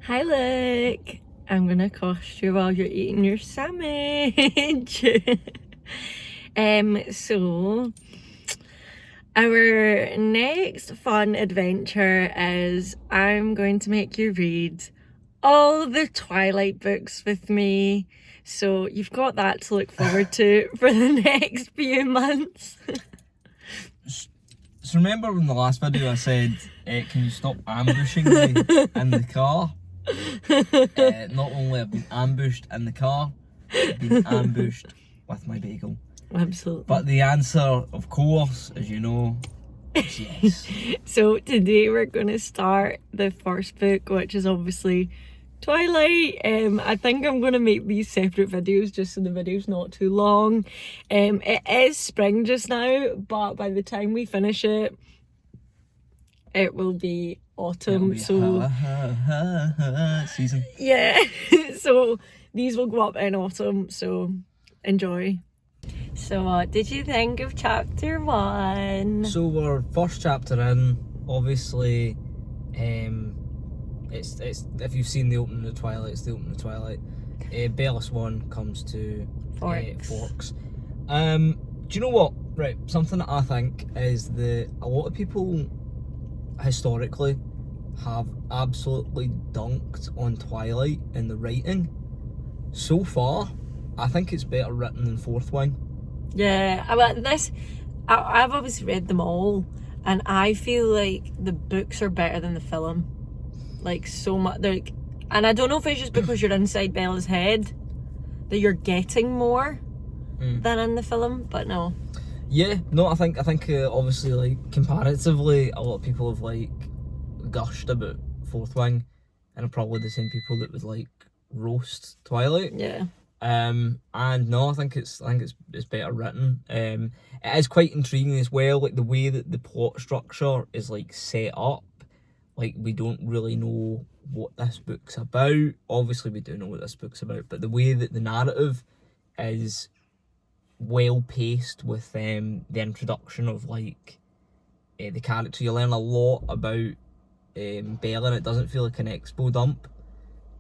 Hi, look. I'm gonna accost you while you're eating your sandwich. So our next fun adventure is I'm going to make you read all the Twilight books with me. So you've got that to look forward to for the next few months. So remember in the last video I said, can you stop ambushing me in the car? Not only have I been ambushed in the car, I've been ambushed with my bagel. Absolutely. But the answer, of course, as you know, is yes. So today we're going to start the first book, which is obviously Twilight. I think I'm going to make these separate videos just so the video's not too long. It is spring just now, but by the time we finish it, it will be autumn. It'll be season. Yeah, so these will go up in autumn, so enjoy. So what did you think of chapter 1? So we're first chapter in, obviously, it's if you've seen the opening of Twilight, it's the opening of Twilight. Bella Swan comes to Forks. Do you know what? Right, something that I think is a lot of people historically have absolutely dunked on Twilight in the writing. So far, I think it's better written than Fourth Wing. Yeah, I've obviously read them all, and I feel like the books are better than the film. Like, so much, and I don't know if it's just because you're inside Bella's head that you're getting more than in the film, but no. Yeah, no, I think obviously, like, comparatively, a lot of people have like gushed about Fourth Wing, and are probably the same people that would like roast Twilight. Yeah. And no, I think it's better written. It is quite intriguing as well, like the way that the plot structure is like set up. Like, we don't really know what this book's about. Obviously we do know what this book's about, but the way that the narrative is well paced with the introduction of like the character, you learn a lot about Bella, and it doesn't feel like an expo dump.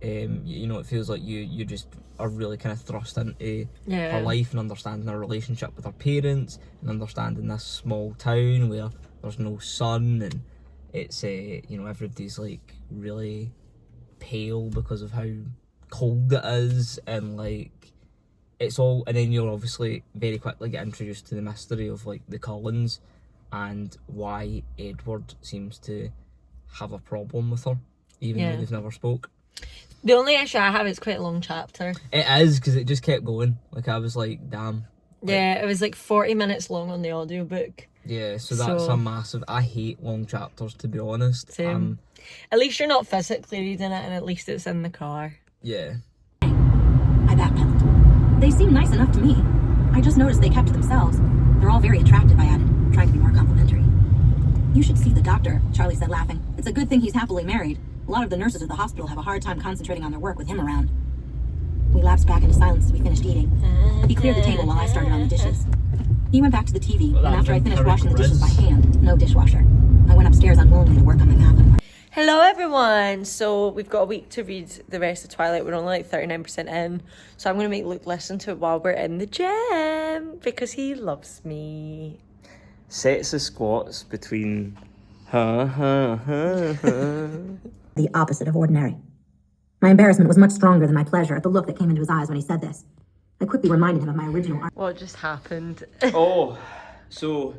You know, it feels like you just are really kind of thrust into her life and understanding her relationship with her parents and understanding this small town where there's no sun, and it's you know, everybody's like really pale because of how cold it is, and like it's all, and then you'll obviously very quickly get introduced to the mystery of like the Cullens and why Edward seems to have a problem with her, even though they've never spoke. The only issue I have is quite a long chapter. It is, because it just kept going. Like, I was like, damn. Yeah, it was like 40 minutes long on the audiobook. Yeah, so that's a massive... I hate long chapters, to be honest. Same. At least you're not physically reading it, and at least it's in the car. Yeah. I backpedaled. They seem nice enough to me. I just noticed they kept to themselves. They're all very attractive, I added, trying to be more complimentary. You should see the doctor, Charlie said, laughing. It's a good thing he's happily married. A lot of the nurses at the hospital have a hard time concentrating on their work with him around. We lapsed back into silence as we finished eating. He cleared the table while I started on the dishes. He went back to the TV, and after I finished washing the dishes by hand, no dishwasher, I went upstairs unwillingly to work on my map. Hello everyone! So we've got a week to read the rest of Twilight. We're only like 39% in. So I'm going to make Luke listen to it while we're in the gym because he loves me. Sets of squats between... The opposite of ordinary. My embarrassment was much stronger than my pleasure at the look that came into his eyes when he said this. I quickly reminded him of my original art. What just happened? Oh, so...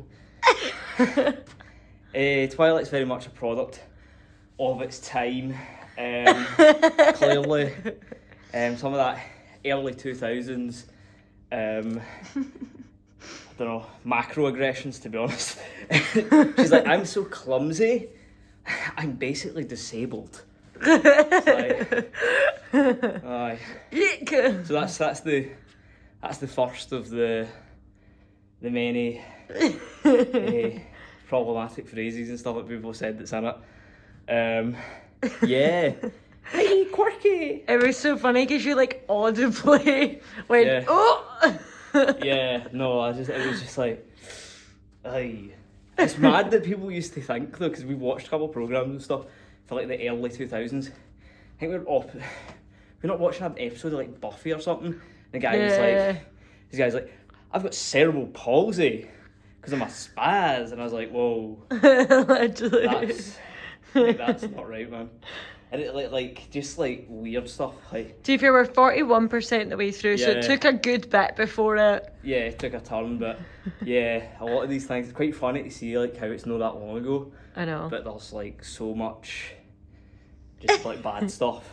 Twilight's very much a product of its time. Clearly, some of that early 2000s, I don't know, macroaggressions, to be honest. She's like, I'm so clumsy, I'm basically disabled. Like, aye. So that's the first of the many problematic phrases and stuff that people said that's in it. Yeah. Hey, quirky. It was so funny because you like audibly went, oh! Yeah, no, it was just like, aye. It's mad that people used to think, though, because we watched a couple of programmes and stuff for like the early 2000s, I think we're not watching an episode of like Buffy or something. The guy was like, this guy's like, I've got cerebral palsy because I'm a spaz, and I was like, whoa, Literally. that's not right, man. And it like just like weird stuff like. To be fair, we're 41% the way through, so it Yeah. took a good bit before it. Yeah, it took a turn, but yeah, a lot of these things, it's quite funny to see like how it's not that long ago, I know. but there's like so much just like bad stuff.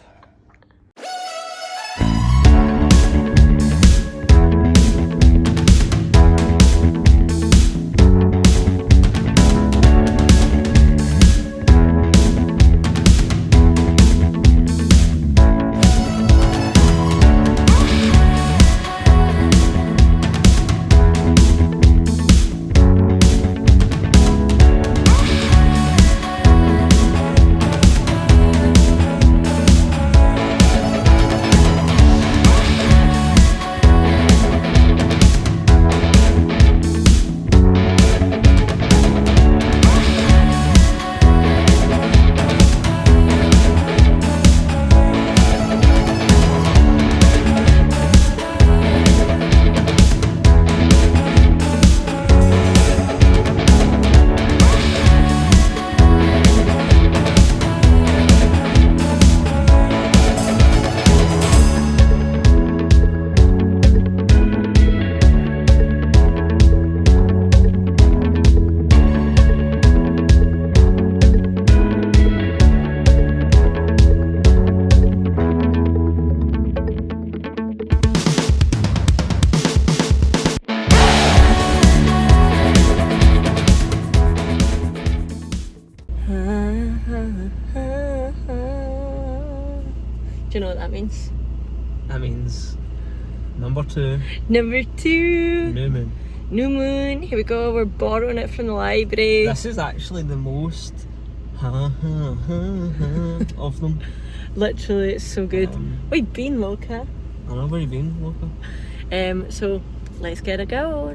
Do you know what that means? That means number 2. Number 2. New Moon. New Moon. Here we go. We're borrowing it from the library. This is actually the most of them. Literally, it's so good. Where you been, Mocha? I know where you been, Loka. So let's get it going.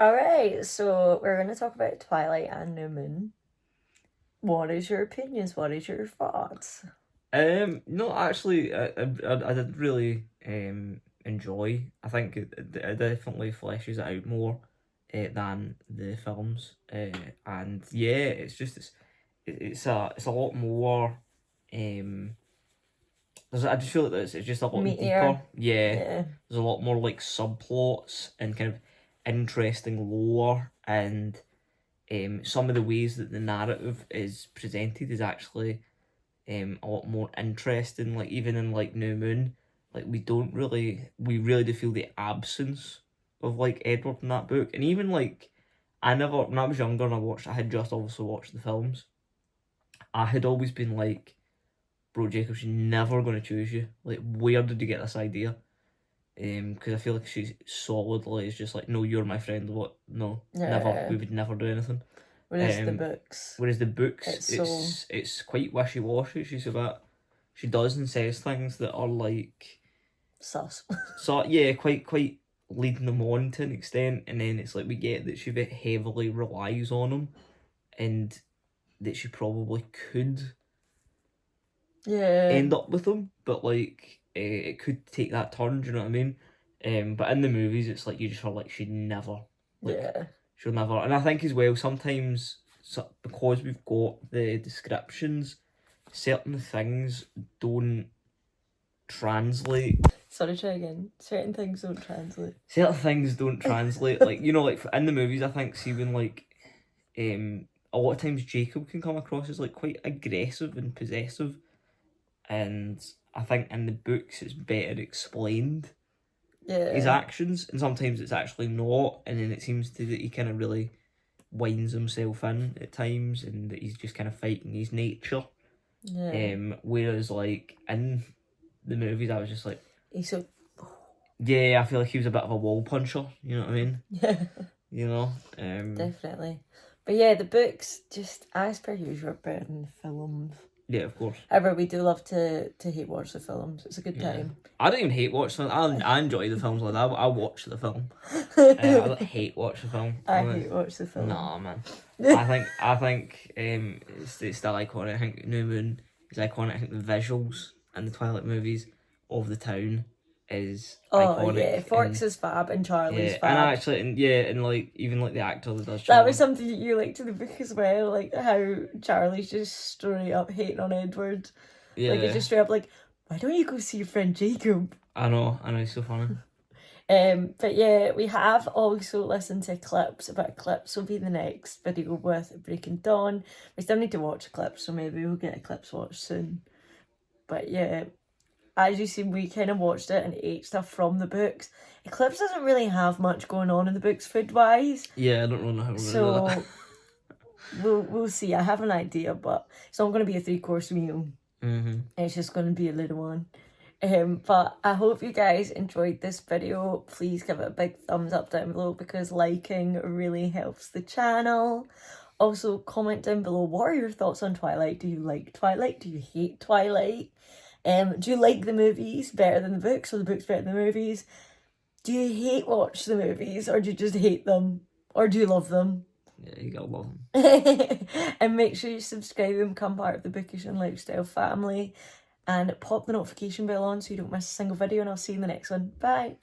Alright, so we're going to talk about Twilight and New Moon. What is your opinions? What is your thoughts? No, actually, I did really enjoy. I think it definitely fleshes it out more than the films. And yeah, it's a lot more. I just feel like it's just a lot Meatier. deeper. Yeah, Yeah. there's a lot more like subplots and kind of interesting lore, and some of the ways that the narrative is presented is actually a lot more interesting. Like even in like New Moon, like we really do feel the absence of like Edward in that book. And even like when I was younger and I had just obviously watched the films, I had always been like, bro, Jacob, she's never gonna choose you. Like, where did you get this idea? Because I feel like she's solidly is just like, no, you're my friend. What? No, never. We would never do anything. Whereas the books. Whereas the books, It's it's quite wishy washy. She does and says things that are like, sus. so yeah, quite leading them on to an extent, and then it's like we get that she heavily relies on him, and that she probably could end up with him, but like it could take that turn. Do you know what I mean? But in the movies, it's like you just feel like she'd never Like, Yeah. she'll never. And I think as well, sometimes because we've got the descriptions, certain things don't translate. Sorry, try again. Certain things don't translate. Certain things don't translate. Like, you know, like in the movies, I think, see when like, a lot of times Jacob can come across as like quite aggressive and possessive, and I think in the books it's better explained his Yeah. actions, and sometimes it's actually not, and then it seems to that he kind of really winds himself in at times, and that he's just kind of fighting his nature. Yeah. Whereas like in the movies, I was just like, He's so. yeah, I feel like he was a bit of a wall puncher. You know what I mean? Yeah. You know. Definitely. But yeah, the books, just as per usual, are better than the films. Yeah, of course. However, we do love to hate watch the films. It's a good Yeah. time. I don't even hate watch them. I enjoy the films like that. I watch the film. I don't hate watch the film. I hate watch the film. Nah, man. I think it's still iconic. I think New Moon is iconic. I think the visuals in the Twilight movies of the town is iconic. Yeah, Forks is fab and Charlie's fab. And actually, and like even like the actor that does That Charlie. was something that you liked in the book as well, like how Charlie's just straight up hating on Edward. Yeah. Like, it's just straight up like, why don't you go see your friend Jacob? I know, it's so funny. But yeah, we have also listened to clips, but clips will be the next video with Breaking Dawn. We still need to watch a clip, so maybe we'll get a clips watched soon. But yeah, as you see, we kind of watched it and ate stuff from the books. Eclipse doesn't really have much going on in the books food-wise. Yeah, I don't really know how we're going to do that. We'll see. I have an idea, but it's not going to be a 3-course meal. Mm-hmm. It's just going to be a little one. But I hope you guys enjoyed this video. Please give it a big thumbs up down below because liking really helps the channel. Also, comment down below, what are your thoughts on Twilight? Do you like Twilight? Do you hate Twilight? Do you like the movies better than the books, or the books better than the movies? Do you hate watch the movies, or do you just hate them? Or do you love them? Yeah, you gotta love them. And make sure you subscribe and become part of the Bookish and Lifestyle family. And pop the notification bell on so you don't miss a single video, and I'll see you in the next one. Bye!